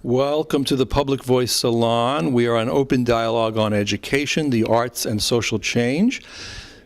Welcome to the Public Voice Salon. We are an open dialogue on education, the arts, and social change.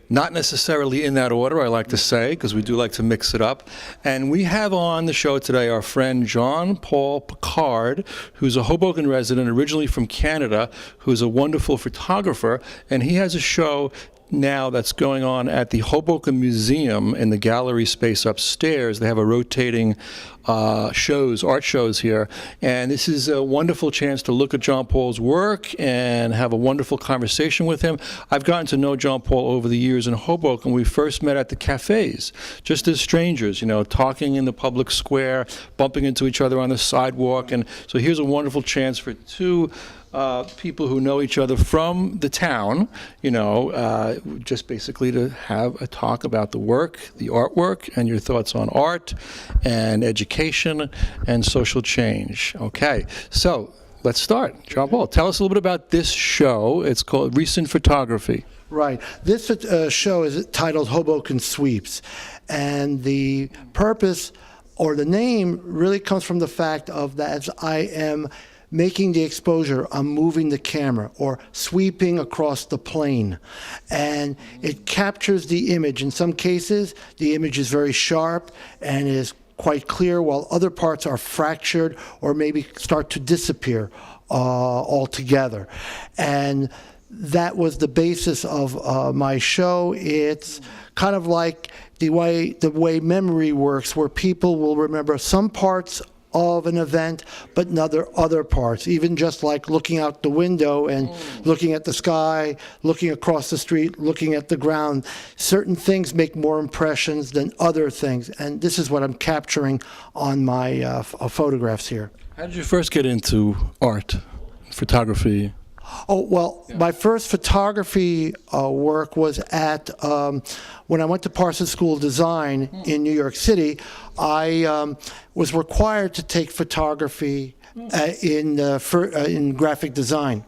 Not necessarily in that order, I like to say, because we do like to mix it up. And we have on the show today our friend Jean-Paul Picard, who's a Hoboken resident, originally from Canada, who's a wonderful photographer, and he has a show now that's going on at the Hoboken Museum in the gallery space upstairs. They have a rotating art shows here, and this is a wonderful chance to look at Jean-Paul's work and have a wonderful conversation with him. I've gotten to know Jean-Paul over the years in Hoboken. We first met at the cafes, just as strangers, you know, talking in the public square, bumping into each other on the sidewalk, and so here's a wonderful chance for two people who know each other from the town, you know, just basically to have a talk about the work, the artwork, and your thoughts on art and education and social change. Okay, so let's start. Jean-Paul, tell us a little bit about this show. It's called Recent Photography. Right. This show is titled Hoboken Sweeps, and the purpose or the name really comes from the fact of that as I am making the exposure, I'm moving the camera or sweeping across the plane. And it captures the image. In some cases, the image is very sharp and is quite clear, while other parts are fractured or maybe start to disappear altogether. And that was the basis of my show. It's kind of like the way memory works, where people will remember some parts of an event, but not other parts, even just like looking out the window and looking at the sky, looking across the street, looking at the ground. Certain things make more impressions than other things, and this is what I'm capturing on my photographs here. How did you first get into art, photography? Oh, well, my first photography work was at, when I went to Parsons School of Design in New York City, I was required to take photography in graphic design.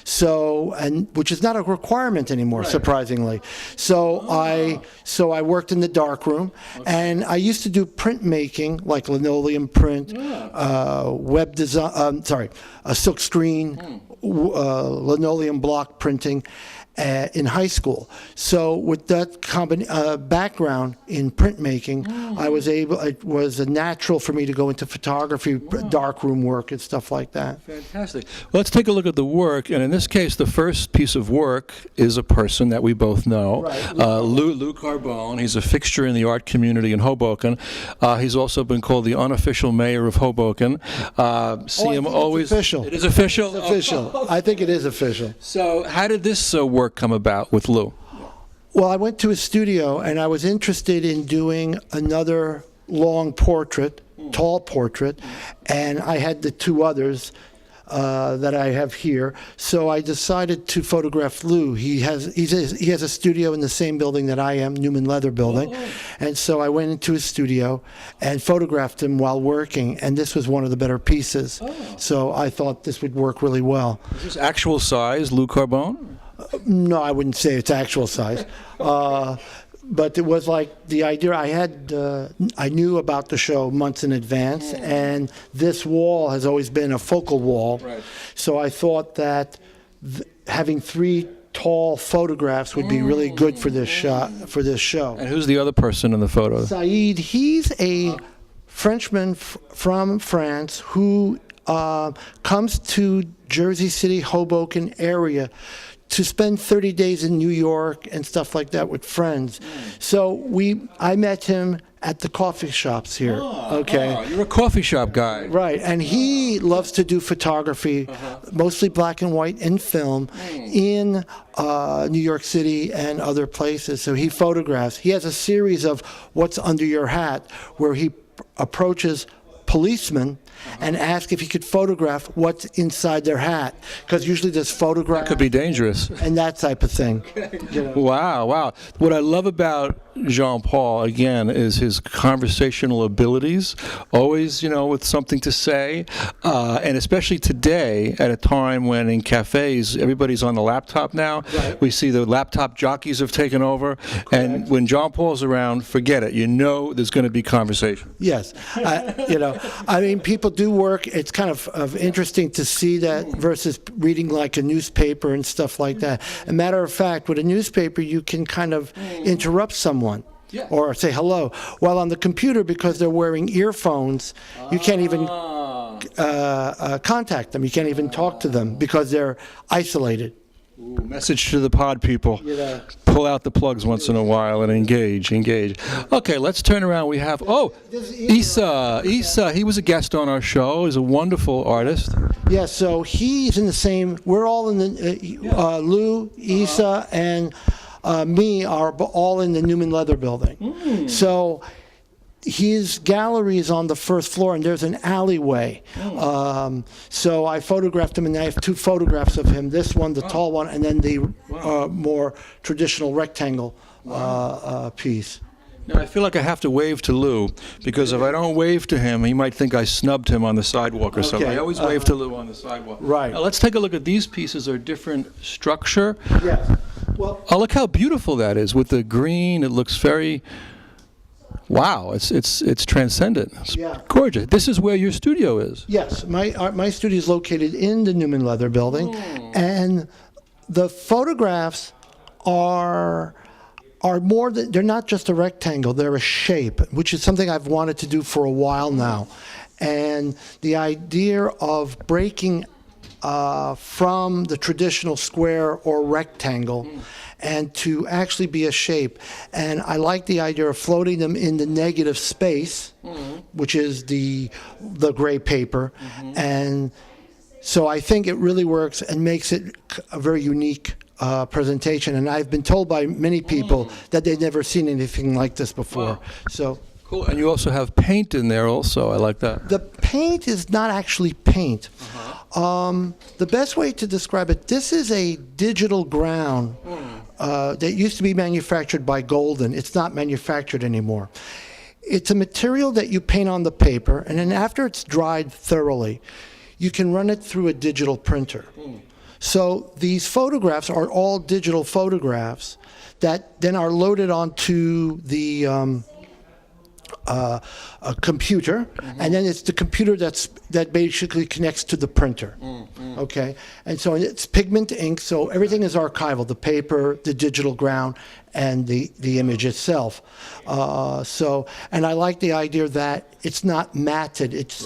So, which is not a requirement anymore, right, surprisingly. So I worked in the darkroom, and I used to do printmaking, like linoleum print, web design, a silk screen, linoleum block printing in high school. So with that background in printmaking, it was a natural for me to go into photography, darkroom work and stuff like that. Fantastic. Well, let's take a look at the work, and in this case, the first piece of work is a person that we both know, right, Lou Carbone. He's a fixture in the art community in Hoboken. He's also been called the unofficial mayor of Hoboken. See him always. Official. It is official? It's official. I think it is official. So how did this work come about with Lou? Well, I went to his studio, and I was interested in doing another long portrait, tall portrait, and I had the two others that I have here. So I decided to photograph Lou. He has a studio in the same building that I am, Newman Leather Building, and so I went into his studio and photographed him while working, and this was one of the better pieces. So I thought this would work really well. Is this actual size, Lou Carbone? No, I wouldn't say it's actual size. But it was like the idea I knew about the show months in advance, and this wall has always been a focal wall. Right. So I thought that having three tall photographs would be really good for this show. And who's the other person in the photo? Saeed. He's a Frenchman from France who comes to Jersey City, Hoboken area to spend 30 days in New York and stuff like that with friends. So I met him at the coffee shops here. Okay. You're a coffee shop guy. Right, and he loves to do photography, mostly black and white and film, in New York City and other places. So he photographs. He has a series of What's Under Your Hat, where he approaches policemen and ask if he could photograph what's inside their hat, because usually there's photographs. Could be dangerous. And that type of thing. You know? Wow. What I love about Jean-Paul, again, is his conversational abilities, always, with something to say, and especially today, at a time when in cafes, everybody's on the laptop now. Right. We see the laptop jockeys have taken over, and when Jean-Paul's around, forget it. There's going to be conversation. Yes. People do work. It's kind of interesting to see that versus reading like a newspaper and stuff like that. As a matter of fact, with a newspaper, you can kind of interrupt someone. Yeah. Or say hello. While on the computer, because they're wearing earphones, you can't even contact them. You can't even talk to them because they're isolated. Ooh, message to the pod people. Pull out the plugs once in a while and engage. Okay, let's turn around. We have, Issa. He was a guest on our show. He's a wonderful artist. Yeah, so he's in the same, we're all in the, Lou, Issa, and me are all in the Newman Leather building. So his gallery is on the first floor, and there's an alleyway. So I photographed him, and I have two photographs of him. This one, the tall one, and then the more traditional rectangle piece. Now, I feel like I have to wave to Lou, because if I don't wave to him, he might think I snubbed him on the sidewalk or something. I always wave to Lou on the sidewalk. Right. Now, let's take a look at these pieces. They're different structure. Yes. Well, Look how beautiful that is with the green. It looks very, wow, it's transcendent. It's gorgeous. This is where your studio is. Yes, my studio is located in the Newman Leather building, and the photographs are more than, they're not just a rectangle, they're a shape, which is something I've wanted to do for a while now. And the idea of breaking from the traditional square or rectangle and to actually be a shape. And I like the idea of floating them in the negative space, which is the gray paper. And so I think it really works and makes it a very unique presentation. And I've been told by many people that they've never seen anything like this before. Wow. So cool. And you also have paint in there also. I like that. the paint is not actually paint. The best way to describe it, this is a digital ground that used to be manufactured by Golden. It's not manufactured anymore. It's a material that you paint on the paper, and then after it's dried thoroughly, you can run it through a digital printer. So these photographs are all digital photographs that then are loaded onto the a computer, and then it's the computer that basically connects to the printer. Okay, and so it's pigment ink, so everything is archival: the paper, the digital ground, and the image itself. And I like the idea that it's not matted; it's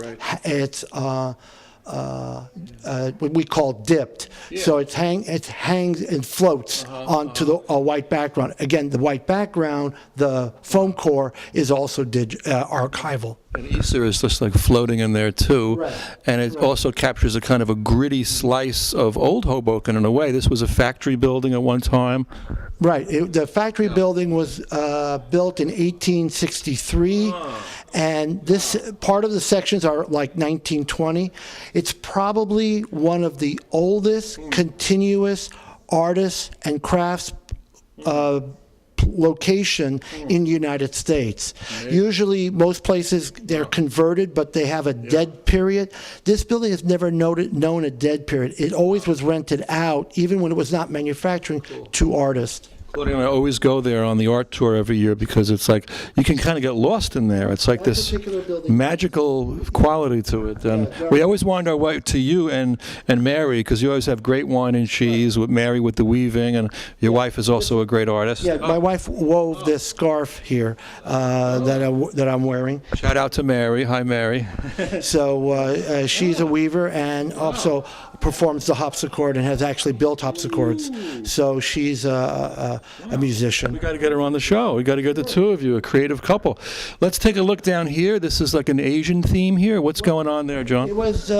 what we call dipped. So it hangs and floats onto a white background. Again, the white background, the foam core, is also archival. And Issa is just like floating in there too. Right. And it also captures a kind of a gritty slice of old Hoboken in a way. This was a factory building at one time. Right. The factory building was built in 1863. And this part of the sections are like 1920. It's probably one of the oldest continuous artists and crafts location in the United States. Usually, most places they're converted, but they have a dead period. This building has never known a dead period. It always was rented out, even when it was not manufacturing, to artists. Claudia and I always go there on the art tour every year because it's like you can kind of get lost in there. It's like this magical quality to it. And we always wind our way to you and Mary, because you always have great wine and cheese with Mary with the weaving, and your wife is also a great artist. Yeah, my wife wove this scarf here that I'm wearing. Shout out to Mary. Hi, Mary. So she's a weaver and also performs the harpsichord and has actually built harpsichords. So she's a musician. We got to get her on the show. We got to get the two of you, a creative couple. Let's take a look down here. This is like an Asian theme here. What's going on there, John? It was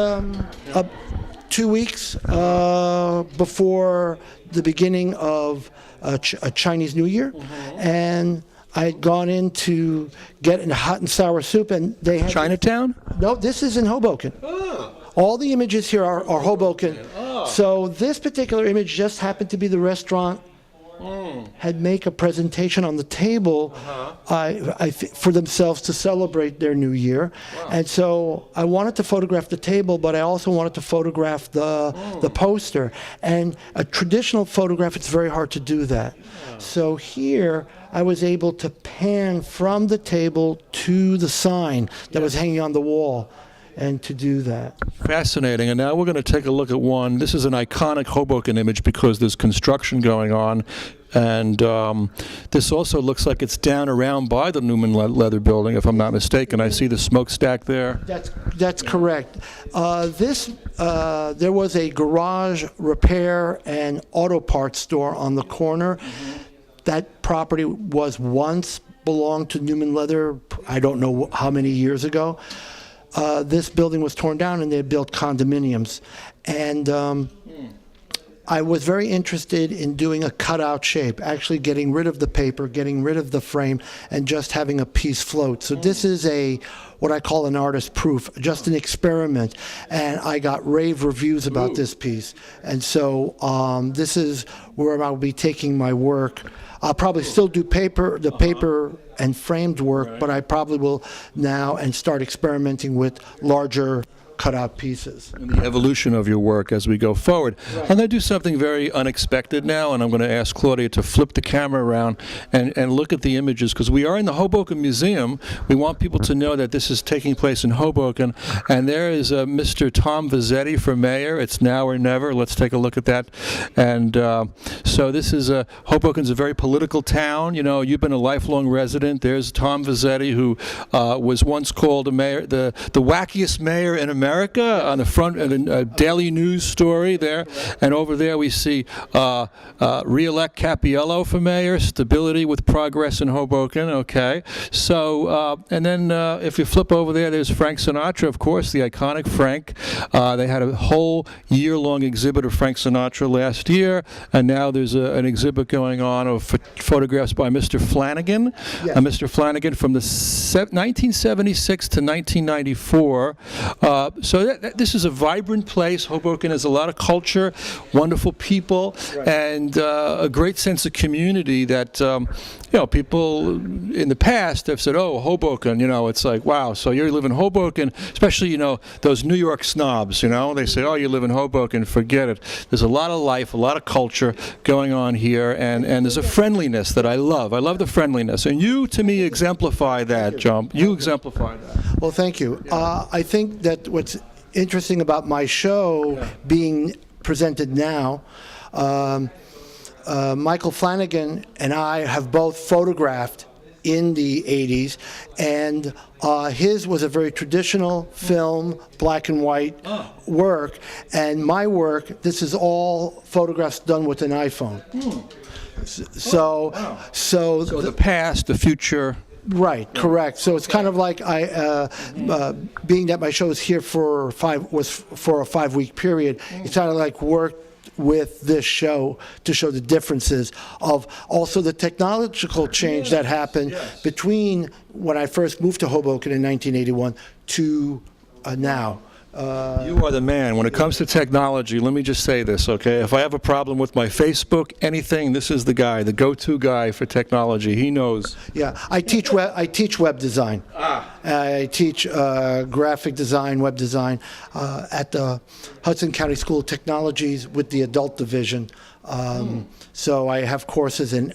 2 weeks before the beginning of a Chinese New Year, and I had gone in to get a hot and sour soup, and they had... Chinatown? No, this is in Hoboken. All the images here are Hoboken. So this particular image just happened to be the restaurant had make a presentation on the table for themselves to celebrate their new year. And so I wanted to photograph the table, but I also wanted to photograph the poster. And a traditional photograph, it's very hard to do that. So here I was able to pan from the table to the sign that was hanging on the wall, and to do that. Fascinating. And now we're going to take a look at one. This is an iconic Hoboken image because there's construction going on. And this also looks like it's down around by the Newman Leather Building, if I'm not mistaken. I see the smokestack there. That's correct. There was a garage repair and auto parts store on the corner. That property was once belonged to Newman Leather, I don't know how many years ago. This building was torn down and they built condominiums. And I was very interested in doing a cutout shape, actually getting rid of the paper, getting rid of the frame, and just having a piece float. So this is what I call an artist proof, just an experiment. And I got rave reviews about this piece. And so this is where I'll be taking my work. I'll probably still do paper and framed work, but I probably will now and start experimenting with larger cutout pieces. And the evolution of your work as we go forward. Right. I'm going to do something very unexpected now, and I'm going to ask Claudia to flip the camera around and look at the images, because we are in the Hoboken Museum. We want people to know that this is taking place in Hoboken, and there is Mr. Tom Vazzetti for mayor. It's now or never. Let's take a look at that. And so this is Hoboken's a very political town. You know, you've been a lifelong resident. There's Tom Vazzetti, who was once called a mayor, the wackiest mayor in America, on the front of a daily news story there. And over there we see re-elect Cappiello for mayor, stability with progress in Hoboken. Okay. So, and then if you flip over there, there's Frank Sinatra, of course, the iconic Frank. They had a whole year-long exhibit of Frank Sinatra last year, and now there's an exhibit going on of photographs by Mr. Flanagan. Yes. Mr. Flanagan from the 1976 to 1994. So this is a vibrant place. Hoboken has a lot of culture, wonderful people, right, and a great sense of community that, people in the past have said, oh, Hoboken, it's like, wow, so you live in Hoboken, especially, those New York snobs, they say, oh, you live in Hoboken, forget it. There's a lot of life, a lot of culture going on here, and there's a friendliness that I love. I love the friendliness, and you, to me, exemplify that, John. You exemplify that. Well, thank you. I think that what's interesting about my show being presented now, Michael Flanagan and I have both photographed in the 80s, and his was a very traditional film, black and white work, and my work, this is all photographs done with an iPhone. So the past, the future. Right, correct. So it's kind of like being that my show is here for a 5-week period. It's kind of like worked with this show to show the differences of also the technological change that happened between when I first moved to Hoboken in 1981 to now. You are the man. When it comes to technology, let me just say this, okay? If I have a problem with my Facebook, anything, this is the guy, the go-to guy for technology. He knows. Yeah, I teach web design. I teach graphic design, web design at the Hudson County School of Technologies with the adult division. So I have courses in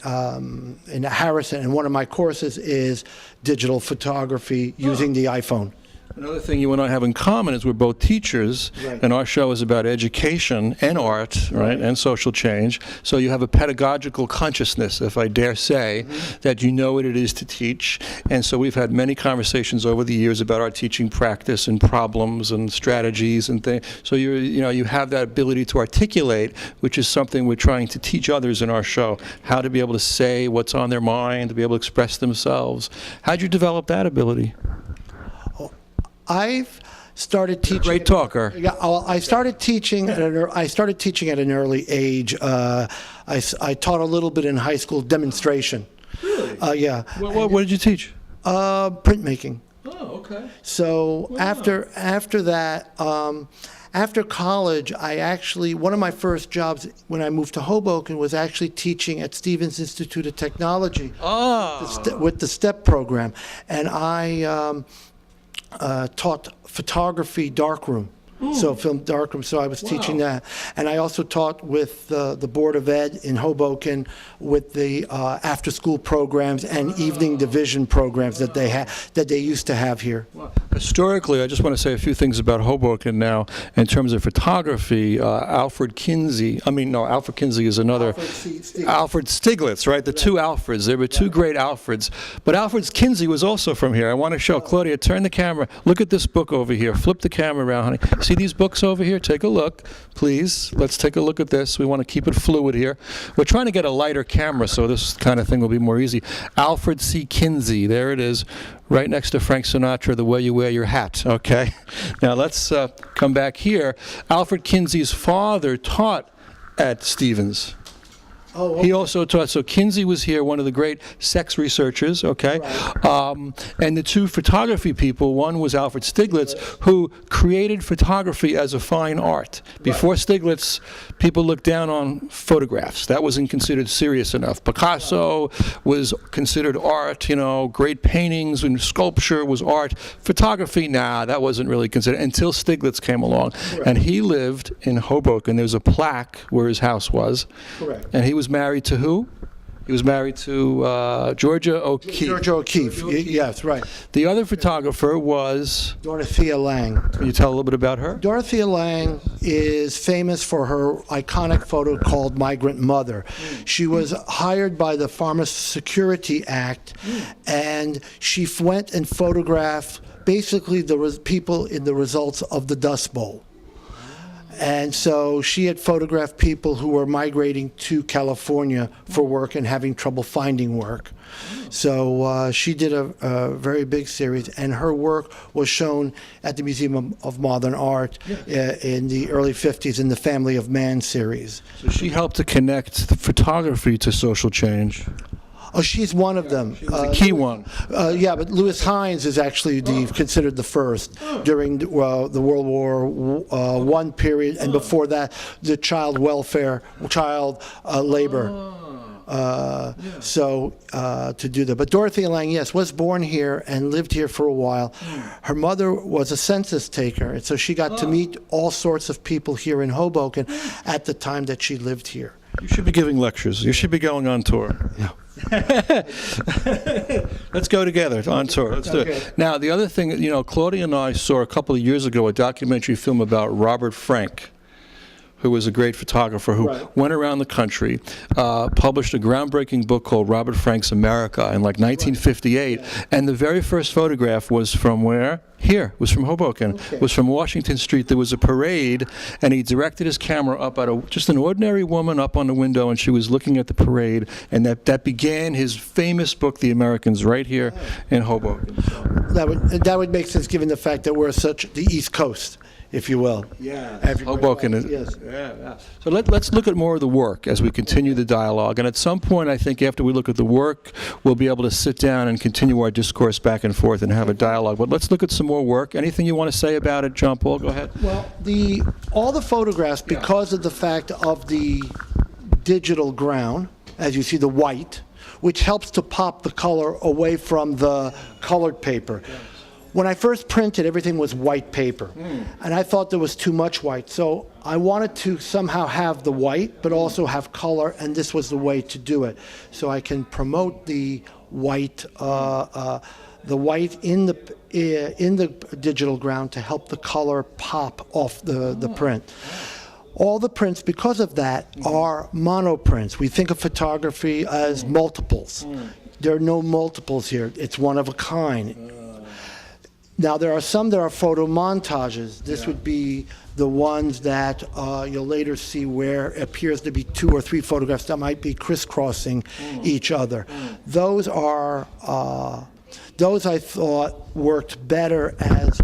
Harrison, and one of my courses is digital photography using the iPhone. Another thing you and I have in common is we're both teachers, right, and our show is about education and art, right, and social change. So you have a pedagogical consciousness, if I dare say, that you know what it is to teach. And so we've had many conversations over the years about our teaching practice and problems and strategies and things. So you have that ability to articulate, which is something we're trying to teach others in our show, how to be able to say what's on their mind, to be able to express themselves. How'd you develop that ability? I've started teaching. Great talker. Yeah, I started teaching at an early age. I taught a little bit in high school demonstration. Really? Yeah. What did you teach? Printmaking. Oh, okay. So Wow. after that, after college, one of my first jobs when I moved to Hoboken was actually teaching at Stevens Institute of Technology with the STEP program, and I taught photography darkroom. So film darkroom. So I was teaching that, and I also taught with the Board of Ed in Hoboken with the after-school programs and evening division programs that they used to have here. Historically, I just want to say a few things about Hoboken now in terms of photography. Alfred Kinsey is another. Alfred Stieglitz, right? The two Alfreds. There were two great Alfreds. But Alfred Kinsey was also from here. I want to show, Claudia, turn the camera. Look at this book over here. Flip the camera around, honey. See these books over here? Take a look, please. Let's take a look at this. We want to keep it fluid here. We're trying to get a lighter camera, so this kind of thing will be more easy. Alfred C. Kinsey, there it is, right next to Frank Sinatra, The Way You Wear Your Hat, okay? Now let's come back here. Alfred Kinsey's father taught at Stevens. Oh, okay. He also taught, so Kinsey was here, one of the great sex researchers, okay? Right. And the two photography people, one was Alfred Stieglitz, who created photography as a fine art. Before Stieglitz, people looked down on photographs. That wasn't considered serious enough. Picasso was considered art, great paintings and sculpture was art. Photography, nah, that wasn't really considered until Stieglitz came along. Correct. And he lived in Hoboken. There's a plaque where his house was. Correct. And he was married to who? He was married to Georgia O'Keeffe. Georgia O'Keeffe. Yes, right. The other photographer was, Dorothea Lange. can you tell a little bit about her? Dorothea Lange is famous for her iconic photo called Migrant Mother. She was hired by the Farmers Security Act, and she went and photographed basically the people in the results of the Dust Bowl. And so she had photographed people who were migrating to California for work and having trouble finding work. So she did a very big series, and her work was shown at the Museum of Modern Art in the early 50s in the Family of Man series. So she helped to connect the photography to social change. Oh, she's one of them. The key one. Yeah, but Lewis Hines is actually considered the first during the World War I period, and before that, the child labor. To do that. But Dorothea Lange, yes, was born here and lived here for a while. Her mother was a census taker, and so she got to meet all sorts of people here in Hoboken at the time that she lived here. You should be giving lectures. You should be going on tour. Yeah. Let's go together on tour. Let's do it. Now, the other thing, Claudia and I saw a couple of years ago a documentary film about Robert Frank, who was a great photographer who went around the country, published a groundbreaking book called Robert Frank's America in like 1958. And the very first photograph was from where? Here, was from Hoboken, was from Washington Street. There was a parade, and he directed his camera up at just an ordinary woman up on the window, and she was looking at the parade, and that began his famous book, The Americans, right here in Hoboken. That would make sense given the fact that we're the East Coast, if you will. Yeah. Hoboken is. Yes. Yeah. So let's look at more of the work as we continue the dialogue. And at some point, I think after we look at the work, we'll be able to sit down and continue our discourse back and forth and have a dialogue. But let's look at some more work. Anything you want to say about it, Jean-Paul? Go ahead. Well, all the photographs, because of the fact of the digital ground, as you see the white, which helps to pop the color away from the colored paper. Yeah. When I first printed, everything was white paper, and I thought there was too much white. So I wanted to somehow have the white, but also have color, and this was the way to do it. So I can promote the white in the digital ground to help the color pop off the print. All the prints, because of that, are monoprints. We think of photography as multiples. There are no multiples here. It's one of a kind. Now, there are some that are photo montages. This would be the ones that you'll later see where it appears to be 2 or 3 photographs that might be crisscrossing each other. Those I thought worked better as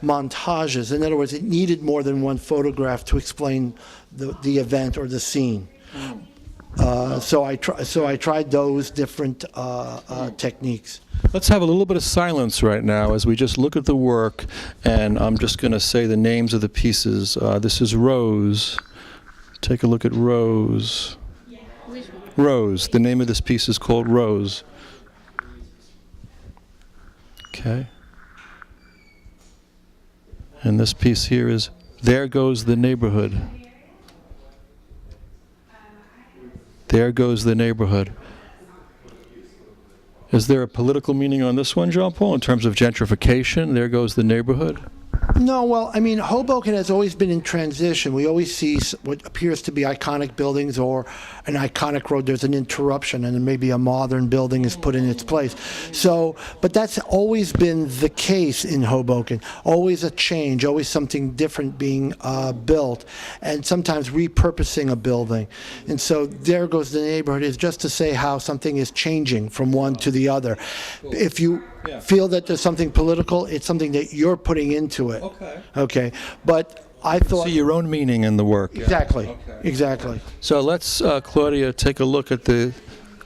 montages. In other words, it needed more than one photograph to explain the event or the scene. So I tried those different techniques. Let's have a little bit of silence right now as we just look at the work, and I'm just going to say the names of the pieces. This is Rose. Take a look at Rose. Rose. The name of this piece is called Rose. Okay. And this piece here is There Goes the Neighborhood. There Goes the Neighborhood. Is there a political meaning on this one, Jean-Paul, in terms of gentrification? There goes the neighborhood. No, well, I mean, Hoboken has always been in transition. We always see what appears to be iconic buildings or an iconic road. There's an interruption, and then maybe a modern building is put in its place. So, but that's always been the case in Hoboken. Always a change, always something different being built, and sometimes repurposing a building. And so, there goes the neighborhood is just to say how something is changing from one to the other. If you feel that there's something political, it's something that you're putting into it. Okay. But I thought... See your own meaning in the work. Exactly. Okay. Exactly. So let's, Claudia, take a look at the...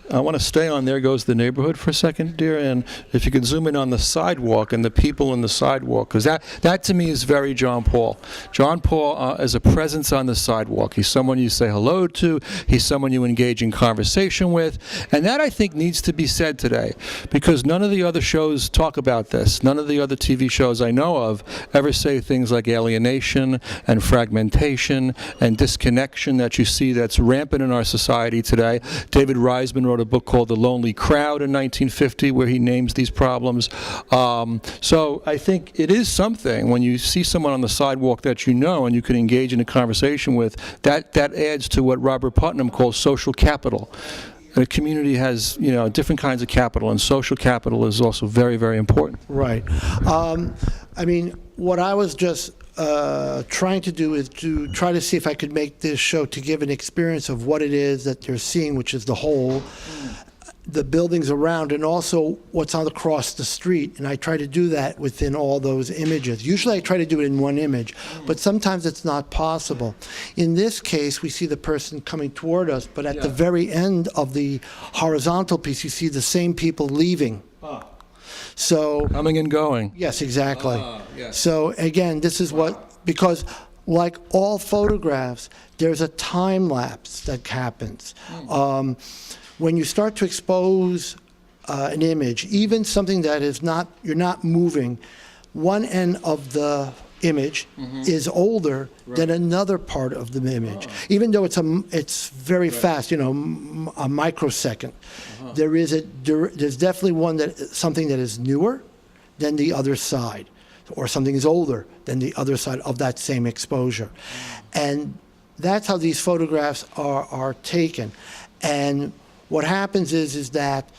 I want to stay on There Goes the Neighborhood for a second, dear, and if you can zoom in on the sidewalk and the people in the sidewalk, because that to me is very Jean-Paul. Jean-Paul is a presence on the sidewalk. He's someone you say hello to. He's someone you engage in conversation with, and that, I think, needs to be said today, because none of the other shows talk about this. None of the other TV shows I know of ever say things like alienation and fragmentation and disconnection that you see that's rampant in our society today. David Reisman wrote a book called The Lonely Crowd in 1950 where he names these problems. So I think it is something when you see someone on the sidewalk that you know and you can engage in a conversation with, that adds to what Robert Putnam calls social capital. A community has, different kinds of capital, and social capital is also very, very important. Right. I mean, what I was just trying to do is to try to see if I could make this show to give an experience of what it is that they're seeing, which is the whole, the buildings around, and also what's on across the street. And I try to do that within all those images. Usually I try to do it in one image, but sometimes it's not possible. In this case, we see the person coming toward us, but at the very end of the horizontal piece, you see the same people leaving. So coming and going. Yes, exactly. Yes. So again, this is because like all photographs, there's a time lapse that happens. When you start to expose an image, even something that is you're not moving, one end of the image is older than another part of the image. Even though it's very fast, a microsecond. There's definitely something that is newer than the other side, or something is older than the other side of that same exposure. And that's how these photographs are taken. And what happens is that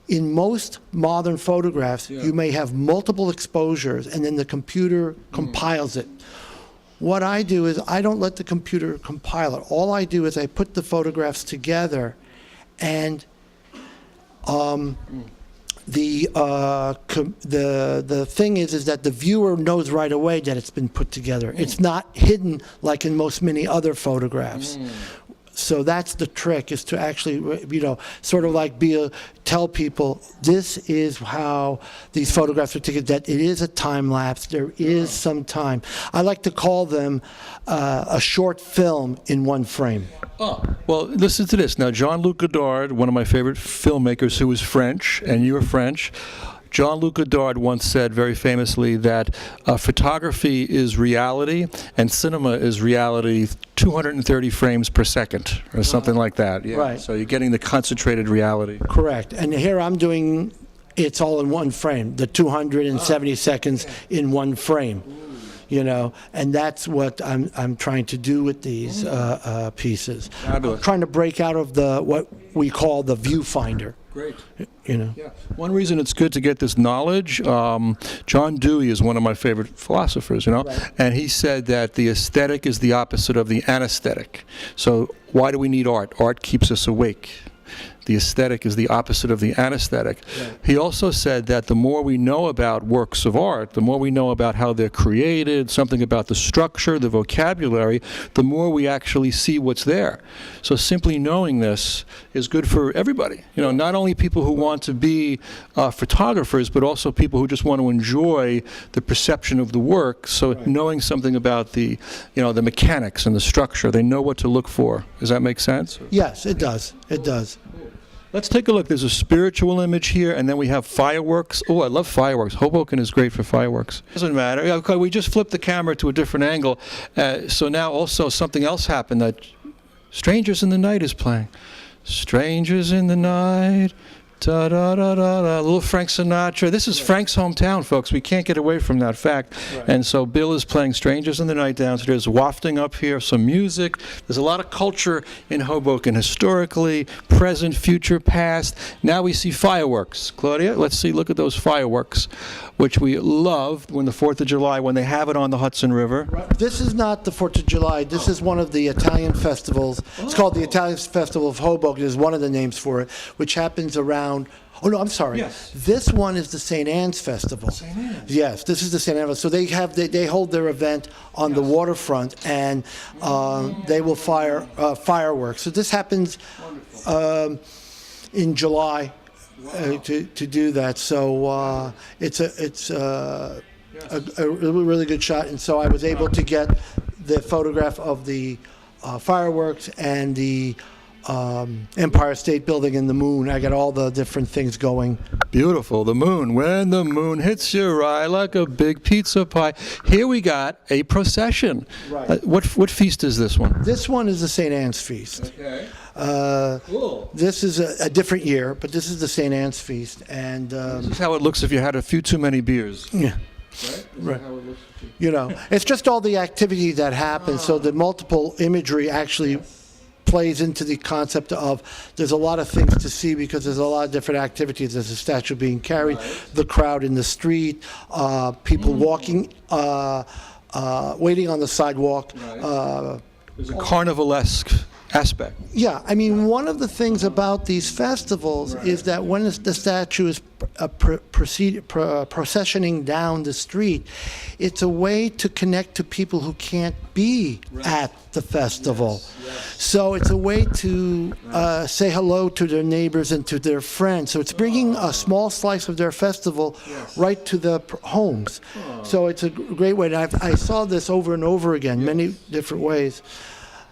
in most modern photographs, you may have multiple exposures, and then the computer compiles it. What I do is I don't let the computer compile it. All I do is I put the photographs together, and the thing is that the viewer knows right away that it's been put together. It's not hidden like in many other photographs. So that's the trick, is to actually, sort of like tell people this is how these photographs are taken, that it is a time lapse. There is some time. I like to call them a short film in one frame. Well, listen to this. Now, Jean-Luc Godard, one of my favorite filmmakers who is French, and you are French, Jean-Luc Godard once said very famously that photography is reality and cinema is reality 230 frames per second or something like that. Yeah. Right. So you're getting the concentrated reality. Correct. And here I'm doing it's all in one frame, the 270 seconds in one frame. And that's what I'm trying to do with these pieces. Fabulous. I'm trying to break out of what we call the viewfinder. Great. Yeah. One reason it's good to get this knowledge, John Dewey is one of my favorite philosophers, Right. And he said that the aesthetic is the opposite of the anesthetic. So why do we need art? Art keeps us awake. the aesthetic is the opposite of the anesthetic. Right. He also said that the more we know about works of art, the more we know about how they're created, something about the structure, the vocabulary, the more we actually see what's there. So simply knowing this is good for everybody. You know, not only people who want to be photographers, but also people who just want to enjoy the perception of the work. So knowing something about the, you know, the mechanics and the structure, they know what to look for. Does that make sense? Yes, it does. It does. Let's take a look. There's a spiritual image here, and then we have fireworks. Oh, I love fireworks. Hoboken is great for fireworks. Doesn't matter. Okay, we just flipped the camera to a different angle. So now also something else happened, that Strangers in the Night is playing. Strangers in the Night. Da-da-da-da-da, little Frank Sinatra. This is Frank's hometown, folks. We can't get away from that fact. Right. And so Bill is playing Strangers in the Night downstairs, wafting up here some music. There's a lot of culture in Hoboken, historically, present, future, past. Now we see fireworks. Claudia, let's see, look at those fireworks, which we loved when the 4th of July, when they have it on the Hudson River. This is not the 4th of July. This is one of the Italian festivals. It's called the Italian Festival of Hoboken, is one of the names for it, which happens around. Oh, no, I'm sorry. Yes. This one is the St. Anne's Festival. St. Anne's. Yes, this is the St. Anne's. So they hold their event on the waterfront, and they will fire fireworks. So this happens in July to do that. So it's a really good shot. And so I was able to get the photograph of the fireworks and the Empire State Building and the moon. I got all the different things going. Beautiful. The moon. When the moon hits your eye like a big pizza pie. Here we got a procession. Right. What feast is this one? This one is the St. Anne's Feast. Okay. Cool. This is a different year, but this is the St. Anne's Feast. And This is how it looks if you had a few too many beers. yeah. Right? How it looks if you... You know, it's just all the activity that happens. So the multiple imagery actually plays into the concept of there's a lot of things to see because there's a lot of different activities. There's a statue being carried, the crowd in the street, people walking, waiting on the sidewalk. There's a carnivalesque aspect. Yeah, I mean, one of the things about these festivals is that when the statue is processioning down the street, it's a way to connect to people who can't be at the festival. So it's a way to say hello to their neighbors and to their friends. So it's bringing a small slice of their festival right to the homes. So it's a great way. And I saw this over and over again, many different ways.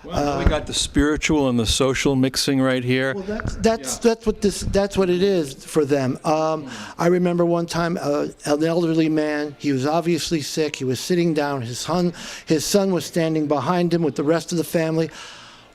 Well, we got the spiritual and the social mixing right here. Well, that's what it is for them. I remember one time an elderly man. He was obviously sick. He was sitting down. His son was standing behind him with the rest of the family.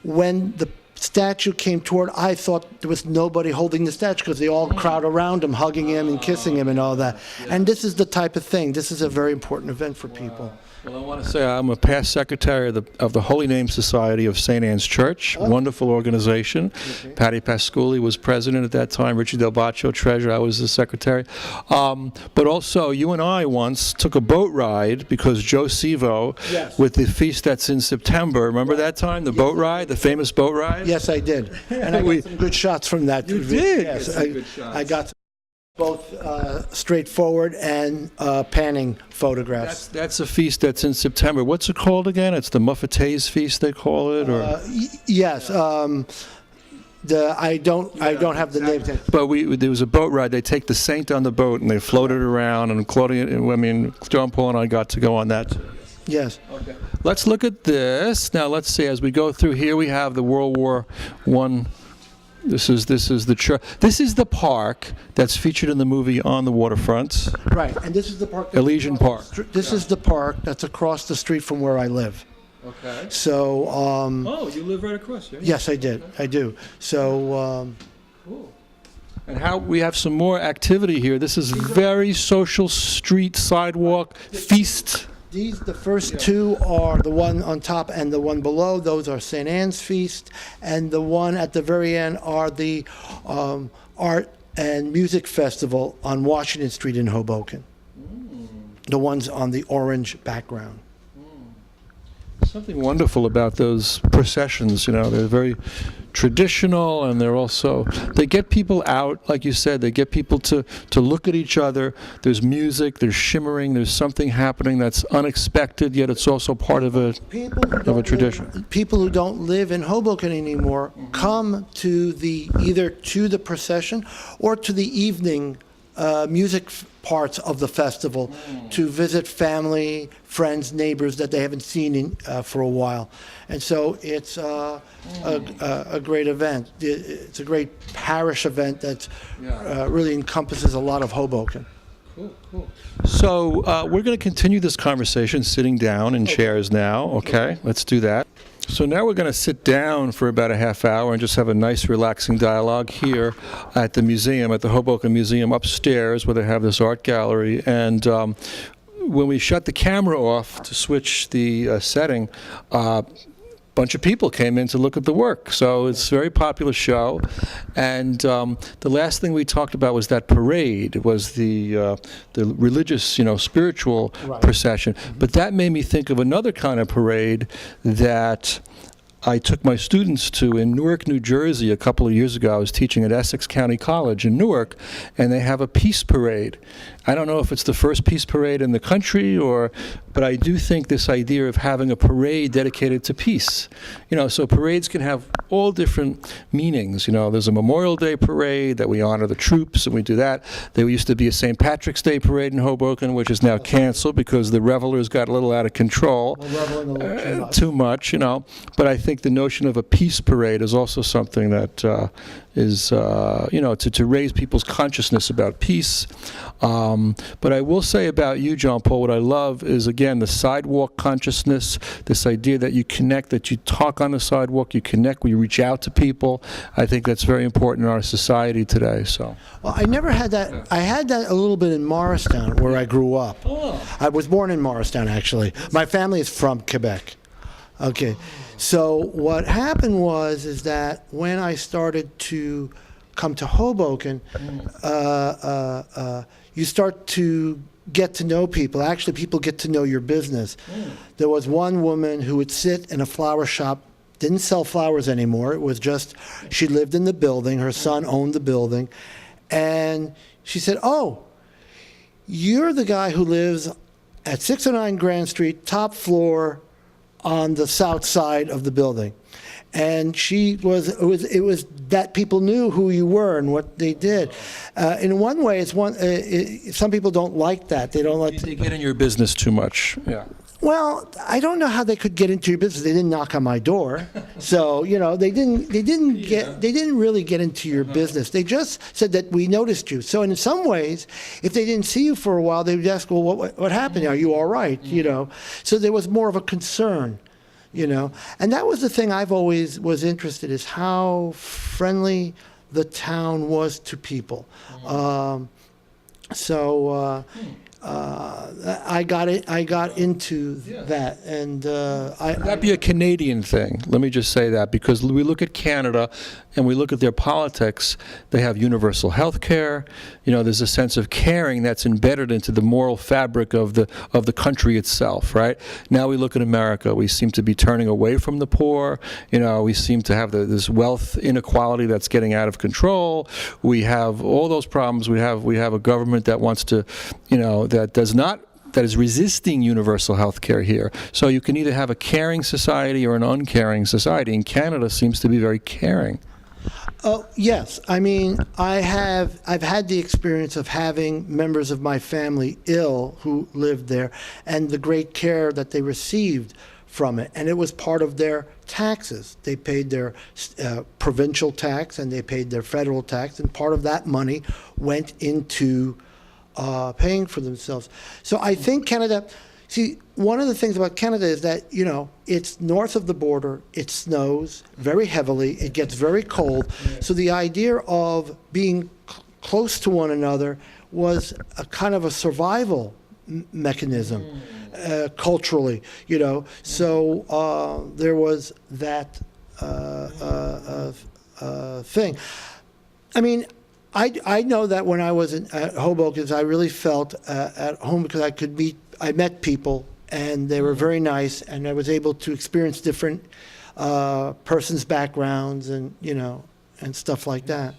When the statue came toward, I thought there was nobody holding the statue because they all crowd around him, hugging him and kissing him and all that. And this is the type of thing. This is a very important event for people. Well, I want to say I'm a past secretary of the Holy Name Society of St. Anne's Church, wonderful organization. Patty Pasculi was president at that time, Richie Del Baccio, treasurer, I was the secretary. But also, you and I once took a boat ride because Joe Sivo, with the feast that's in September, remember that time, the boat ride, the famous boat ride? Yes, I did. And I got some good shots from that. You did? Yes, I got both straightforward and panning photographs. That's a feast that's in September. What's it called again? It's the Muffetays feast, they call it, or yes. I don't have the name. But there was a boat ride. They take the saint on the boat and they float it around. And Jean-Paul and I got to go on that. Yes. Okay. Let's look at this now. Let's see as we go through here. We have the World War I. This is the church. This is the park that's featured in the movie On the Waterfront. Right, and this is the park. Elysian Park. This is the park that's across the street from where I live. Okay. So. Oh, you live right across here. Yes, I did. I do. So. Cool. And how we have some more activity here. This is very social street sidewalk feast. The first two are the one on top and the one below. Those are St. Anne's Feast. And the one at the very end are the Art and Music Festival on Washington Street in Hoboken. The ones on the orange background. Something wonderful about those processions, they're very traditional, and they get people out, like you said, they get people to look at each other. There's music, there's shimmering, there's something happening that's unexpected, yet it's also part of a tradition. People who don't live in Hoboken anymore come to either to the procession or to the evening music parts of the festival to visit family, friends, neighbors that they haven't seen for a while. And so it's a great event. It's a great parish event that really encompasses a lot of Hoboken. Cool. So we're going to continue this conversation sitting down in chairs now. Okay, let's do that. So now we're going to sit down for about a half hour and just have a nice relaxing dialogue here at the museum, at the Hoboken Museum upstairs, where they have this art gallery. And when we shut the camera off to switch the setting, bunch of people came in to look at the work. So it's a very popular show. And the last thing we talked about was that parade. It was the religious, spiritual procession. But that made me think of another kind of parade that I took my students to in Newark, New Jersey a couple of years ago. I was teaching at Essex County College in Newark, and they have a peace parade. I don't know if it's the first peace parade in the country, but I do think this idea of having a parade dedicated to peace. So parades can have all different meanings. There's a Memorial Day parade that we honor the troops, and we do that. There used to be a St. Patrick's Day parade in Hoboken, which is now canceled because the revelers got a little out of control. Too much, But I think the notion of a peace parade is also something that is, to raise people's consciousness about peace. But I will say about you, Jean-Paul, what I love is, again, the sidewalk consciousness, this idea that you connect, that you talk on the sidewalk, you connect, you reach out to people. I think that's very important in our society today. So. Well, I never had that. I had that a little bit in Morristown, where I grew up. I was born in Morristown, actually. My family is from Quebec. Okay. So what happened is that when I started to come to Hoboken, you start to get to know people. Actually, people get to know your business. There was one woman who would sit in a flower shop, didn't sell flowers anymore. It was just, she lived in the building. Her son owned the building. And she said, "Oh, you're the guy who lives at 609 Grand Street, top floor, on the south side of the building." And it was that people knew who you were and what they did. In one way, some people don't like that. They don't like. They get in your business too much. Yeah. Well, I don't know how they could get into your business. They didn't knock on my door, so they didn't really get into your business. They just said that we noticed you. So in some ways, if they didn't see you for a while, they would ask, "Well, what happened? Are you all right?" So there was more of a concern. And that was the thing I've always was interested, is how friendly the town was to people. I got into that, and that'd be a Canadian thing. Let me just say that, because we look at Canada and we look at their politics. They have universal health care. There's a sense of caring that's embedded into the moral fabric of the country itself. Right now, we look at America. We seem to be turning away from the poor. We seem to have this wealth inequality that's getting out of control. We have all those problems. We have a government that wants to, that is resisting universal health care here. So you can either have a caring society or an uncaring society, and Canada seems to be very caring. Oh, yes. I mean, I've had the experience of having members of my family ill who lived there, and the great care that they received from it. And it was part of their taxes. They paid their provincial tax and they paid their federal tax, and part of that money went into paying for themselves. So I think Canada, one of the things about Canada is that, it's north of the border, it snows very heavily, it gets very cold. So the idea of being close to one another was a kind of a survival mechanism, culturally, So there was that thing. I mean, I know that when I was at Hoboken, I really felt at home, because I met people, and they were very nice, and I was able to experience different person's backgrounds and, and stuff like that.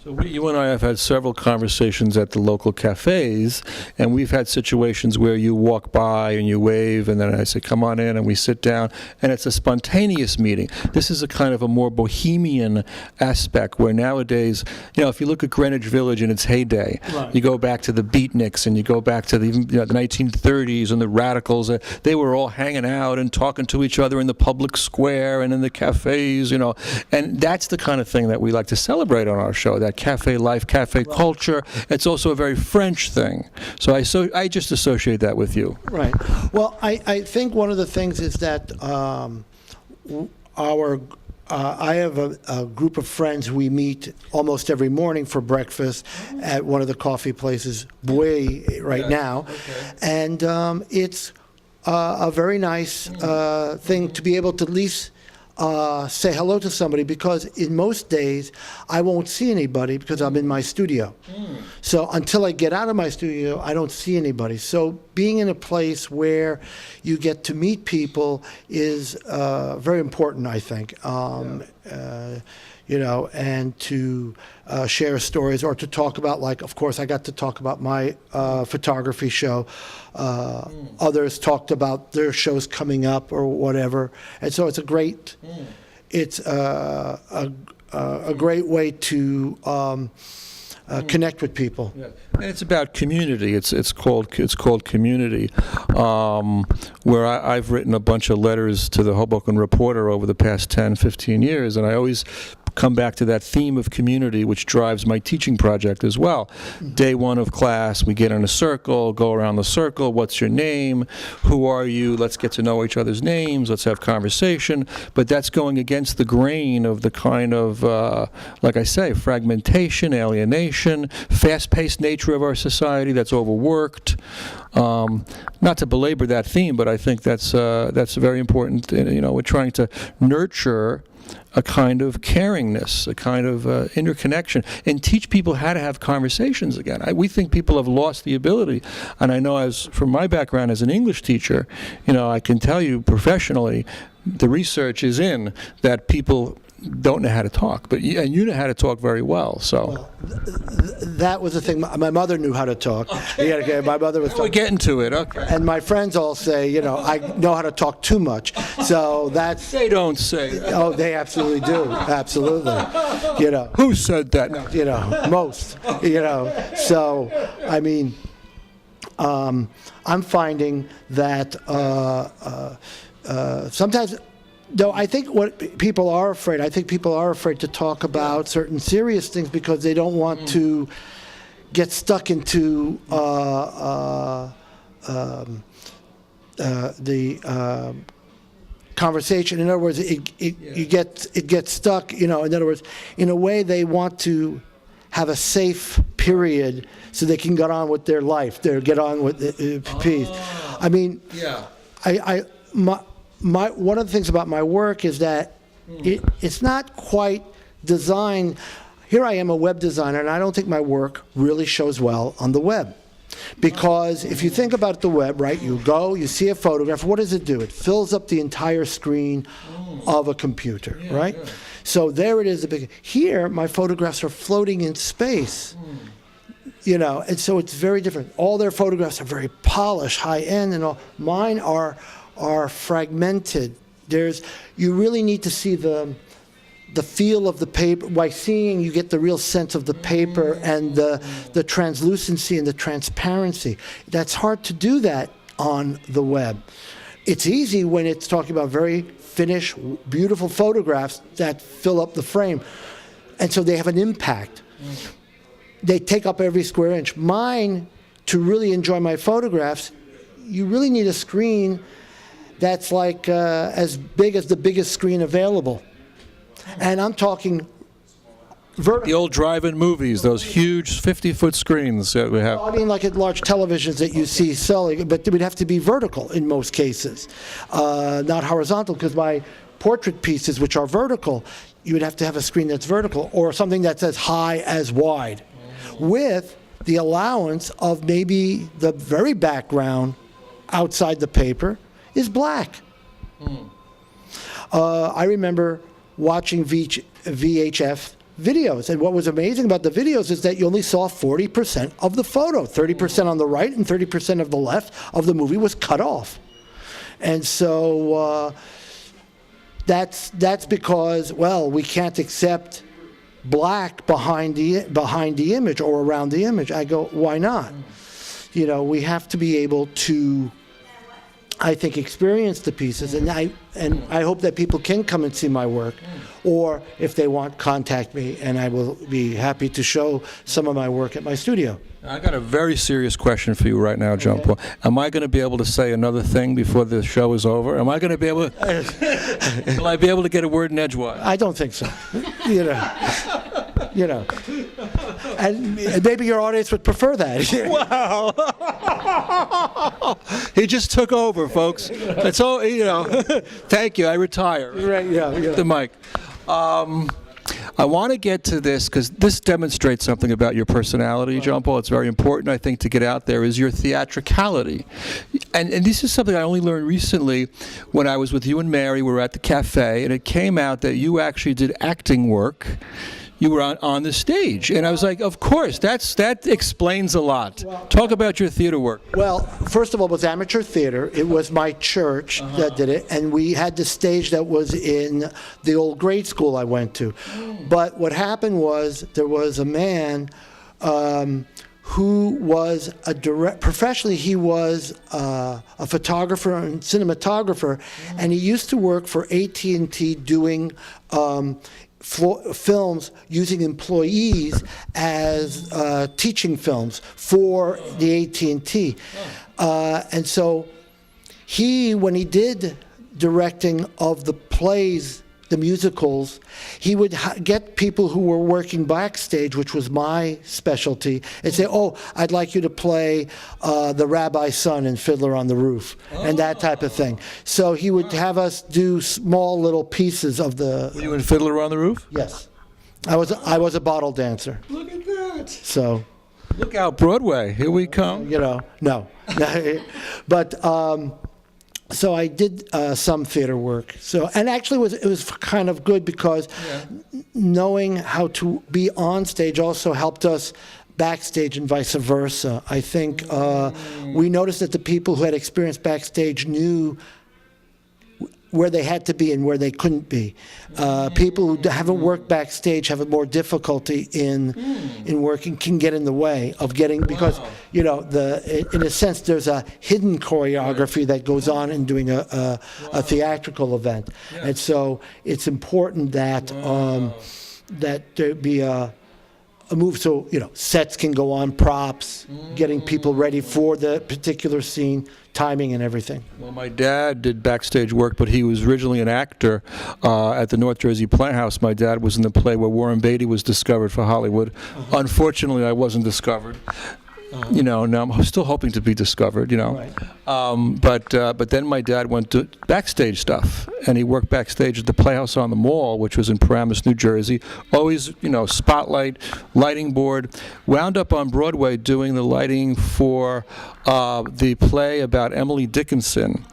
So you and I have had several conversations at the local cafes, and we've had situations where you walk by and you wave, and then I say, come on in, and we sit down, and it's a spontaneous meeting. This is a kind of a more bohemian aspect, where nowadays, if you look at Greenwich Village in its heyday, Right. you go back to the beatniks, and you go back to the 1930s and the radicals, they were all hanging out and talking to each other in the public square and in the cafes, and that's the kind of thing that we like to celebrate on our show, that cafe life, cafe culture. It's also a very French thing. So I just associate that with you. Right. Well, I think one of the things is that I have a group of friends we meet almost every morning for breakfast at one of the coffee places, Bouet, right now. Okay. And it's a very nice thing to be able to at least say hello to somebody, because in most days I won't see anybody because I'm in my studio. So until I get out of my studio, I don't see anybody. So being in a place where you get to meet people is very important, I think. And to share stories, or to talk about, like, of course, I got to talk about my photography show. Others talked about their shows coming up or whatever, and so it's a great, a great way to connect with people. Yeah. And it's about community. It's called community. Where I've written a bunch of letters to the Hoboken Reporter over the past 10, 15 years, and I always come back to that theme of community, which drives my teaching project as well. Day one of class, we get in a circle, go around the circle. What's your name? Who are you? Let's get to know each other's names. Let's have conversation. But that's going against the grain of the kind of, like I say, fragmentation, alienation, fast-paced nature of our society that's overworked. Not to belabor that theme, but I think that's very important. We're trying to nurture a kind of caringness, a kind of interconnection, and teach people how to have conversations again. We think people have lost the ability, and I know, from my background as an English teacher, I can tell you professionally, the research is in that people don't know how to talk, and you know how to talk very well. So Well, that was the thing. My mother knew how to talk. Okay, my mother was. we're getting to it. Okay. And my friends all say, I know how to talk too much. So that's. They don't say that. Oh, they absolutely do. Absolutely. Who said that? Most. So, I mean, I'm finding that sometimes. No, I think people are afraid to talk about certain serious things because they don't want to get stuck into the conversation. In other words, it gets stuck. In other words, in a way, they want to have a safe period so they can get on with their life. Get on with peace. I mean, Yeah. One of the things about my work is that it's not quite designed. Here I am, a web designer, and I don't think my work really shows well on the web. Because if you think about the web, right, you see a photograph, what does it do? It fills up the entire screen of a computer, right? Yeah. So there it is. Here, my photographs are floating in space. And so it's very different. All their photographs are very polished, high-end, and all. Mine are fragmented. You really need to see the feel of the paper. By seeing, you get the real sense of the paper and the translucency and the transparency. That's hard to do that on the web. It's easy when it's talking about very finished, beautiful photographs that fill up the frame. And so they have an impact. They take up every square inch. Mine, to really enjoy my photographs, you really need a screen that's like as big as the biggest screen available. And I'm talking vertical. The old drive-in movies, those huge 50-foot screens that we have. I mean, like at large televisions that you see selling, but it would have to be vertical in most cases, not horizontal, because my portrait pieces, which are vertical, you would have to have a screen that's vertical, or something that's as high as wide, with the allowance of maybe the very background outside the paper is black. I remember watching VHF videos, and what was amazing about the videos is that you only saw 40% of the photo. 30% on the right and 30% of the left of the movie was cut off. And so that's because, well, we can't accept black behind the image or around the image. I go, why not? You know, we have to be able to, I think, experience the pieces, and I hope that people can come and see my work, or if they want, contact me, and I will be happy to show some of my work at my studio. I got a very serious question for you right now, Jean-Paul. Am I going to be able to say another thing before the show is over? Am I going to be able to, will I be able to get a word in edgewise? I don't think so. You know, and maybe your audience would prefer that. Wow. He just took over, folks. That's all, you know. Thank you. I retire. Right, yeah. The mic. I want to get to this because this demonstrates something about your personality, Jean-Paul. It's very important, I think, to get out there, is your theatricality. And this is something I only learned recently when I was with you and Mary. We were at the cafe, and it came out that you actually did acting work. You were on the stage, and I was like, of course, that explains a lot. Talk about your theater work. Well, first of all, it was amateur theater. It was my church that did it, and we had the stage that was in the old grade school I went to. But what happened was there was a man who was professionally he was a photographer and cinematographer, and he used to work for AT&T doing films using employees as teaching films for the AT&T. And so when he did directing of the plays, the musicals, he would get people who were working backstage, which was my specialty, and say, oh, I'd like you to play the rabbi's son in Fiddler on the Roof, and that type of thing. So he would have us do small little pieces of the... Were you in Fiddler on the Roof? Yes. I was a bottle dancer. Look at that. So... Look out, Broadway. Here we come. You know, no. But... so I did some theater work. So, and actually it was kind of good because knowing how to be on stage also helped us backstage and vice versa. I think we noticed that the people who had experience backstage knew where they had to be and where they couldn't be. People who haven't worked backstage have a more difficulty in working, can get in the way of getting, because, you know, in a sense, there's a hidden choreography that goes on in doing a theatrical event. And so it's important that, that there be a move, so, you know, sets can go on, props, getting people ready for the particular scene, timing and everything. Well, my dad did backstage work, but he was originally an actor at the North Jersey Playhouse. My dad was in the play where Warren Beatty was discovered for Hollywood. Unfortunately, I wasn't discovered. You know, now I'm still hoping to be discovered, you know. Right. But then my dad went to backstage stuff, and he worked backstage at the Playhouse on the Mall, which was in Paramus, New Jersey. Always, you know, spotlight, lighting board. Wound up on Broadway doing the lighting for the play about Emily Dickinson,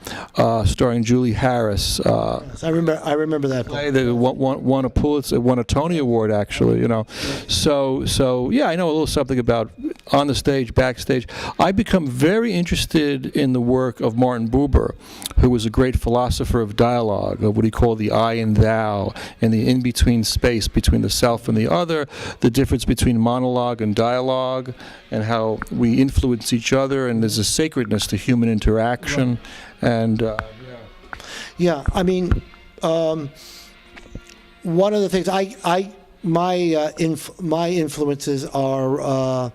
starring Julie Harris. Yes, I remember that Play that won a Pulitzer, won a Tony Award, actually, you know. So yeah, I know a little something about on the stage, backstage. I become very interested in the work of Martin Buber, who was a great philosopher of dialogue, of what he called the I and thou, and the in-between space between the self and the other, the difference between monologue and dialogue, and how we influence each other, and there's a sacredness to human interaction. Right. And yeah, I mean, one of the things my influences are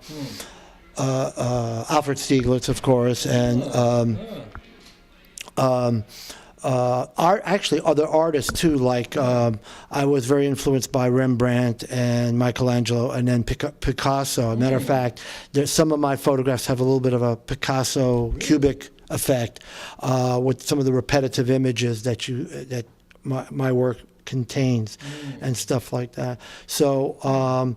Alfred Stieglitz, of course, and actually other artists too. Like I was very influenced by Rembrandt and Michelangelo, and then Picasso. As a matter of fact, some of my photographs have a little bit of a Picasso cubic effect with some of the repetitive images that my work contains and stuff like that. So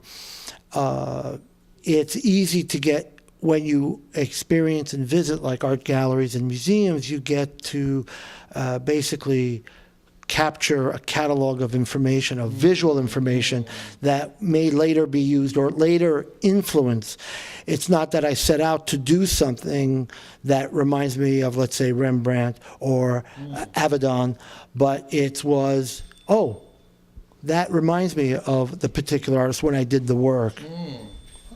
it's easy to get, when you experience and visit like art galleries and museums, you get to basically capture a catalog of information, of visual information that may later be used or later influence. It's not that I set out to do something that reminds me of, let's say, Rembrandt or Avedon, but it was, oh, that reminds me of the particular artist when I did the work.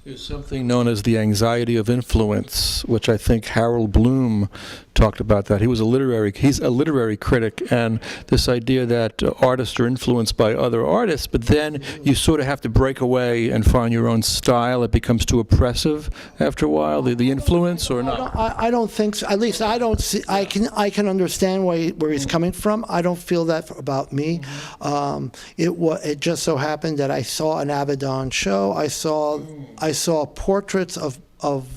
There's something known as the anxiety of influence, which I think Harold Bloom talked about that. He's a literary critic, and this idea that artists are influenced by other artists, but then you sort of have to break away and find your own style. It becomes too oppressive after a while, the influence, or not? I don't think so. At least I don't see. I can understand where he's coming from. I don't feel that about me. It just so happened that I saw an Avedon show. I saw portraits of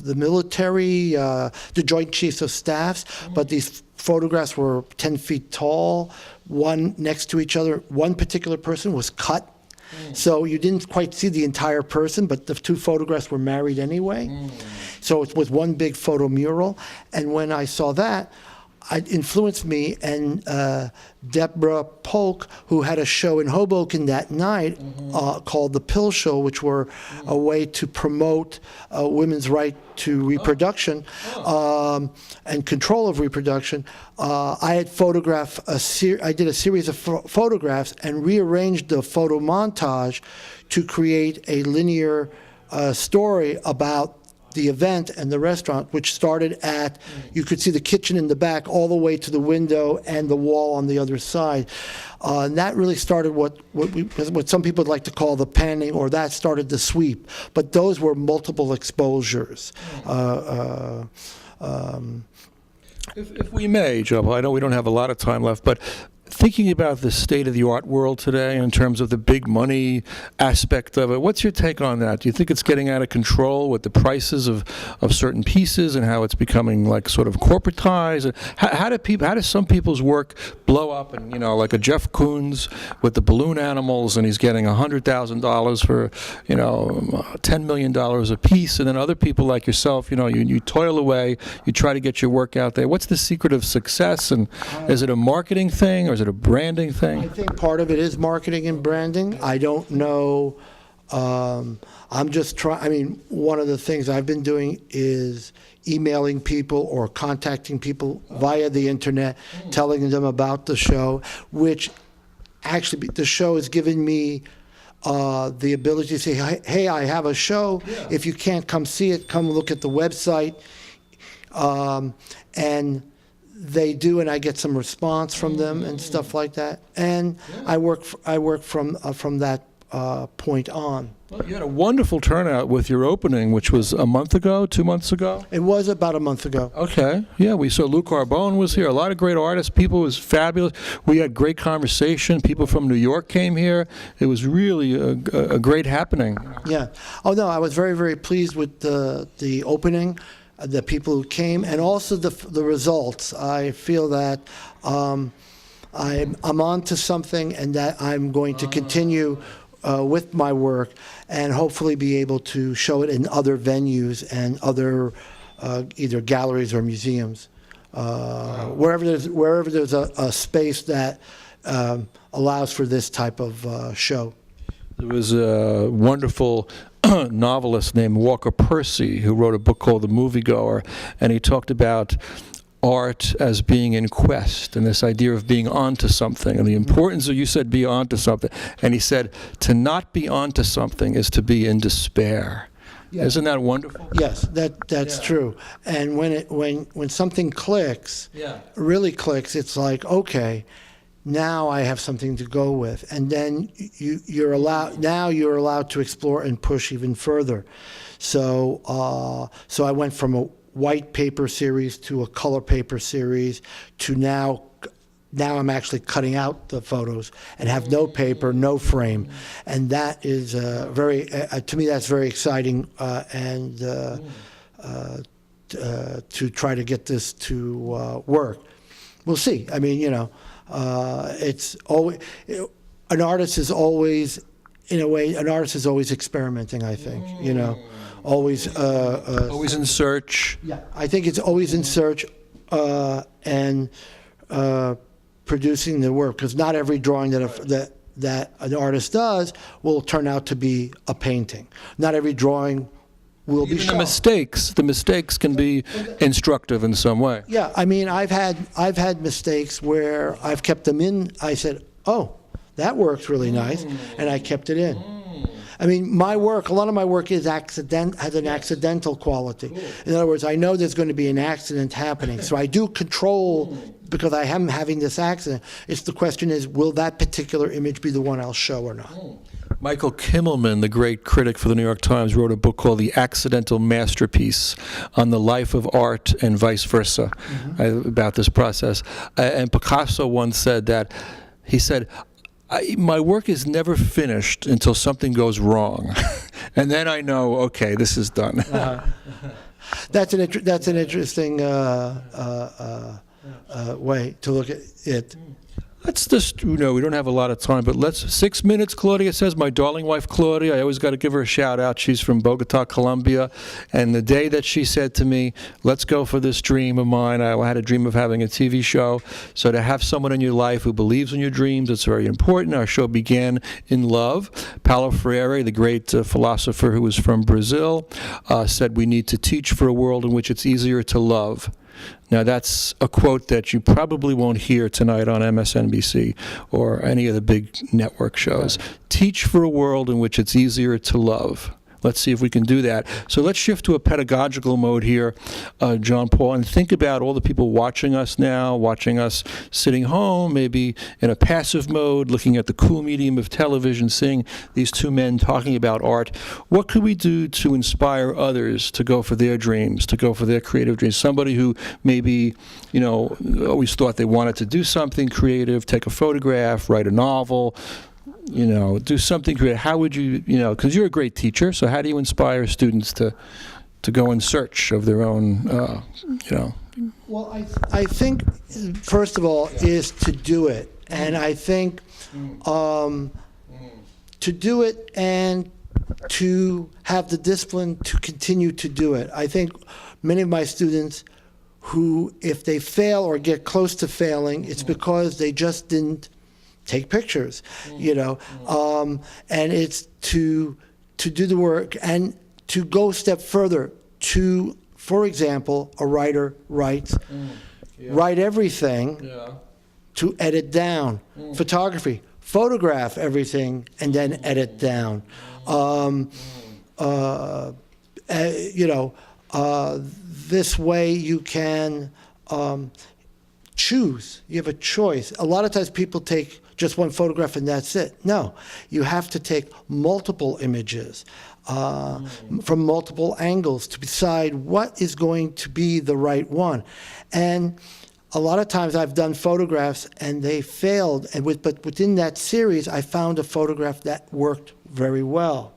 the military, the Joint Chiefs of Staffs, but these photographs were 10 feet tall, one next to each other. One particular person was cut, so you didn't quite see the entire person, but the two photographs were married anyway. So it was one big photo mural, and when I saw that, it influenced me, and Deborah Polk, who had a show in Hoboken that night called The Pill Show, which were a way to promote women's right to reproduction and control of reproduction. I had photographed I did a series of photographs and rearranged the photo montage to create a linear story about the event and the restaurant, which started at, you could see the kitchen in the back all the way to the window and the wall on the other side. And that really started what some people would like to call the panning, or that started the sweep. But those were multiple exposures. If we may, Jean-Paul, I know we don't have a lot of time left, but thinking about the state of the art world today in terms of the big money aspect of it, what's your take on that? Do you think it's getting out of control with the prices of certain pieces and how it's becoming like sort of corporatized? How do some people's work blow up, and like a Jeff Koons with the balloon animals, and he's getting $100,000 for $10 million a piece, and then other people like yourself, you toil away, you try to get your work out there. What's the secret of success, and is it a marketing thing, or is it a branding thing? I think part of it is marketing and branding. I don't know. I'm just trying. I mean, one of the things I've been doing is emailing people or contacting people via the internet, telling them about the show, which actually the show has given me the ability to say, hey, I have a show. Yeah. If you can't come see it, come look at the website. And they do, and I get some response from them and stuff like that. And I work from that point on. Well, you had a wonderful turnout with your opening, which was a month ago, 2 months ago? It was about a month ago. Okay. Yeah, we saw Lou Carbone was here. A lot of great artists. People, it was fabulous. We had great conversation. People from New York came here. It was really a great happening. Yeah. Oh, no, I was very, very pleased with the opening, the people who came, and also the results. I feel that I'm on to something, and that I'm going to continue with my work and hopefully be able to show it in other venues and other either galleries or museums, wherever there's a space that allows for this type of show. There was a wonderful novelist named Walker Percy who wrote a book called The Moviegoer, and he talked about art as being in quest, and this idea of being onto something, and the importance of, you said, be onto something, and he said to not be onto something is to be in despair. Yes. Isn't that wonderful? Yes, that's true. And when something clicks, really clicks, it's like, okay, now I have something to go with, and then you're allowed to explore and push even further. So I went from a white paper series to a color paper series to now I'm actually cutting out the photos and have no paper, no frame, and that is to me that's very exciting, and to try to get this to work. We'll see. I mean, it's always an artist is always, in a way, experimenting. I think, always in search. Yeah, I think it's always in search, and producing the work, because not every drawing that an artist does will turn out to be a painting. Not every drawing will be Even shown. the mistakes can be instructive in some way. Yeah, I mean, I've had mistakes where I've kept them in. I said, "Oh, that works really nice," and I kept it in. I mean, a lot of my work has an accidental quality. In other words, I know there's going to be an accident happening, so I do control because I am having this accident. The question is, will that particular image be the one I'll show or not? Michael Kimmelman, the great critic for the New York Times, wrote a book called The Accidental Masterpiece on the life of art and vice versa, about this process. And Picasso once said that, he said, my work is never finished until something goes wrong. And then I know, okay, this is done. That's an interesting way to look at it. Let's just, we don't have a lot of time, but 6 minutes, Claudia says. My darling wife, Claudia, I always got to give her a shout out. She's from Bogota, Colombia. And the day that she said to me, let's go for this dream of mine, I had a dream of having a TV show. So to have someone in your life who believes in your dreams, it's very important. Our show began in love. Paulo Freire, the great philosopher who was from Brazil, said we need to teach for a world in which it's easier to love. Now, that's a quote that you probably won't hear tonight on MSNBC or any of the big network shows. Teach for a world in which it's easier to love. Let's see if we can do that. So let's shift to a pedagogical mode here, Jean-Paul, and think about all the people watching us now, watching us sitting home, maybe in a passive mode, looking at the cool medium of television, seeing these two men talking about art. What could we do to inspire others to go for their dreams, to go for their creative dreams? Somebody who maybe, always thought they wanted to do something creative, take a photograph, write a novel, do something creative. How would you, because you're a great teacher, so how do you inspire students to go in search of their own, Well, I think, first of all, is to do it. And I think to do it and to have the discipline to continue to do it. I think many of my students who, if they fail or get close to failing, it's because they just didn't take pictures, and it's to do the work and to go a step further. For example, a writer writes, write everything, to edit down. Photography, photograph everything and then edit down. This way you can choose. You have a choice. A lot of times people take just one photograph and that's it. No, you have to take multiple images from multiple angles to decide what is going to be the right one. And a lot of times I've done photographs and they failed, but within that series I found a photograph that worked very well.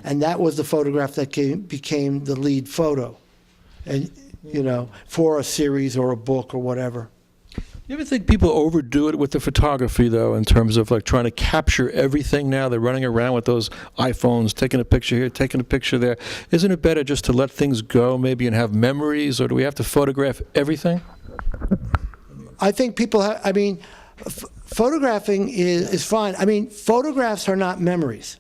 And that was the photograph that became the lead photo, and for a series or a book or whatever. You ever think people overdo it with the photography, though, in terms of like trying to capture everything now? They're running around with those iPhones, taking a picture here, taking a picture there. Isn't it better just to let things go maybe and have memories, or do we have to photograph everything? I think people photographing is fine. I mean, photographs are not memories.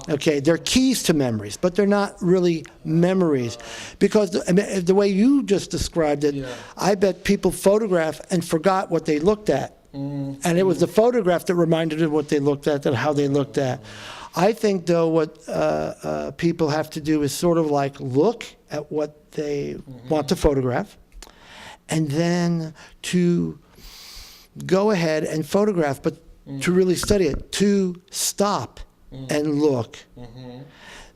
Okay, they're keys to memories, but they're not really memories, because the way you just described it, I bet people photograph and forgot what they looked at, and it was the photograph that reminded them what they looked at and how they looked at. I think, though, what people have to do is sort of like look at what they want to photograph, and then to go ahead and photograph, but to really study it, to stop and look.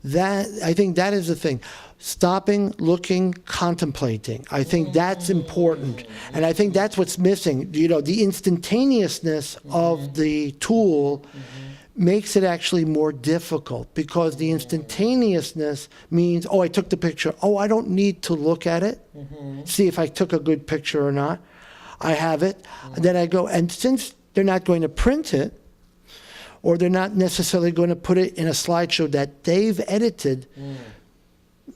I think that is the thing. Stopping, looking, contemplating. I think that's important. And I think that's what's missing. The instantaneousness of the tool makes it actually more difficult, because the instantaneousness means, oh, I took the picture. Oh, I don't need to look at it, see if I took a good picture or not. I have it. And then I go, and since they're not going to print it, or they're not necessarily going to put it in a slideshow that they've edited,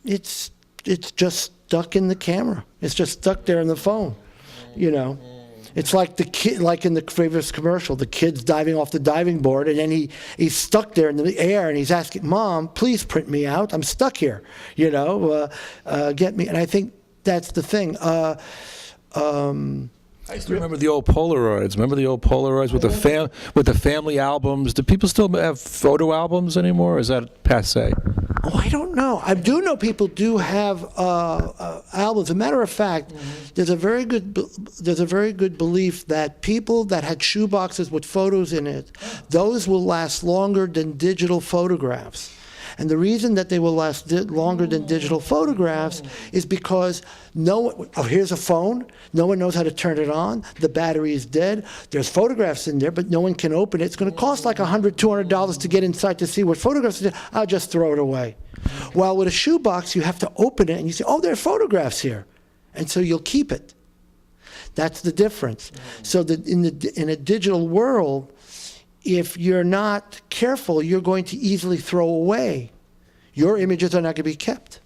it's just stuck in the camera. It's just stuck there in the phone, It's like the kid, like in the previous commercial, the kid's diving off the diving board, and then he's stuck there in the air, and he's asking, "Mom, please print me out. I'm stuck here. Get me." And I think that's the thing. I used to remember the old Polaroids. Remember the old Polaroids with the family albums? Do people still have photo albums anymore, or is that passé? Oh, I don't know. I do know people do have albums. As a matter of fact, there's a very good belief that people that had shoeboxes with photos in it, those will last longer than digital photographs. And the reason that they will last longer than digital photographs is because here's a phone, no one knows how to turn it on, the battery is dead, there's photographs in there, but no one can open it. It's going to cost like $100, $200 to get inside to see what photographs are there. I'll just throw it away. While with a shoebox, you have to open it and you say, oh, there are photographs here. And so you'll keep it. That's the difference. So that in a digital world, if you're not careful, you're going to easily throw away. Your images are not going to be kept.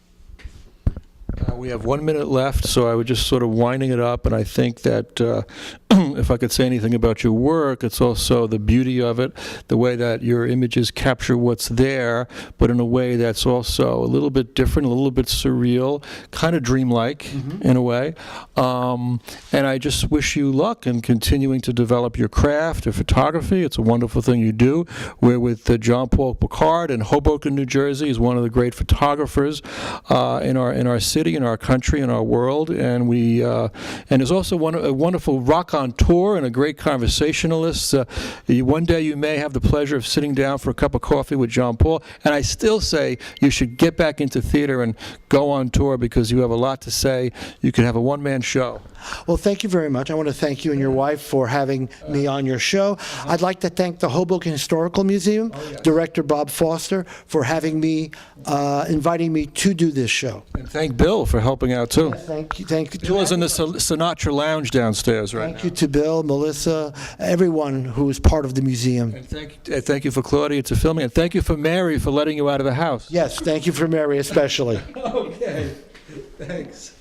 We have 1 minute left, so I would just sort of winding it up, and I think that if I could say anything about your work, it's also the beauty of it, the way that your images capture what's there, but in a way that's also a little bit different, a little bit surreal, kind of dreamlike in a way. And I just wish you luck in continuing to develop your craft of photography. It's a wonderful thing you do. We're with Jean-Paul Picard in Hoboken, New Jersey. He's one of the great photographers in our city, in our country, in our world, and is also a wonderful raconteur and a great conversationalist. One day you may have the pleasure of sitting down for a cup of coffee with Jean-Paul, and I still say you should get back into theater and go on tour because you have a lot to say. You could have a one-man show. Well, thank you very much. I want to thank you and your wife for having me on your show. I'd like to thank the Hoboken Historical Museum, Director Bob Foster, for having me, inviting me to do this show. And thank Bill for helping out, too. Thank you. Bill is in the Sinatra Lounge downstairs right now. Thank you to Bill, Melissa, everyone who is part of the museum. And thank you for Claudia to filming, and thank you for Mary for letting you out of the house. Yes, thank you for Mary especially. Okay, thanks.